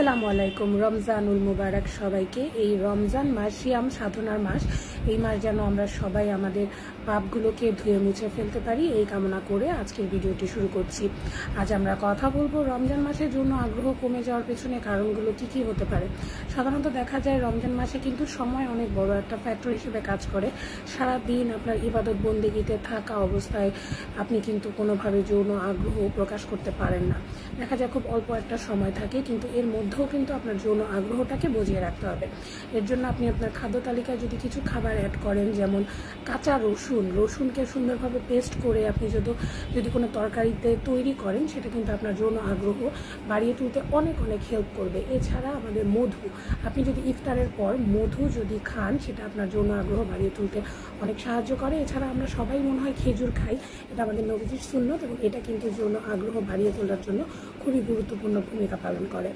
আসসালামু আলাইকুম। রমজানুল মুবারক সবাইকে। এই রমজান মাস সিয়াম সাধনার মাস। এই মাস যেন আমরা সবাই আমাদের পাপগুলোকে ধুয়ে মুছে ফেলতে পারি, এই কামনা করে আজকের ভিডিওটি শুরু করছি। আজ আমরা কথা বলবো রমজান মাসের জন্য আগ্রহ কমে যাওয়ার পেছনে কারণগুলো কি কি হতে পারে। সাধারণত দেখা যায় রমজান মাসে কিন্তু সময় অনেক বড় একটা ফ্যাক্টর হিসেবে কাজ করে। সারা দিন আপনার ইবাদত বন্দেগীতে থাকা অবস্থায় আপনি কিন্তু কোনোভাবে যৌন আগ্রহ প্রকাশ করতে পারেন না। দেখা যায় খুব অল্প একটা সময় থাকে, কিন্তু এর মধ্যেও কিন্তু আপনার যৌন আগ্রহটাকে বজিয়ে রাখতে হবে। এর জন্য আপনি আপনার খাদ্য তালিকায় যদি কিছু খাবার অ্যাড করেন, যেমন কাঁচা রসুনকে সুন্দরভাবে পেস্ট করে আপনি যদি কোনো তরকারিতে তৈরি করেন, সেটা কিন্তু আপনার যৌন আগ্রহ বাড়িয়ে তুলতে অনেক অনেক হেল্প করবে। এছাড়া আমাদের মধু, আপনি যদি ইফতারের পর মধু যদি খান, সেটা আপনার যৌন আগ্রহ বাড়িয়ে তুলতে অনেক সাহায্য করে। এছাড়া আমরা সবাই মনে হয় খেজুর খাই, এটা আমাদের নবীজির সুন্নত এবং এটা কিন্তু যৌন আগ্রহ বাড়িয়ে তোলার জন্য খুবই গুরুত্বপূর্ণ ভূমিকা পালন করে।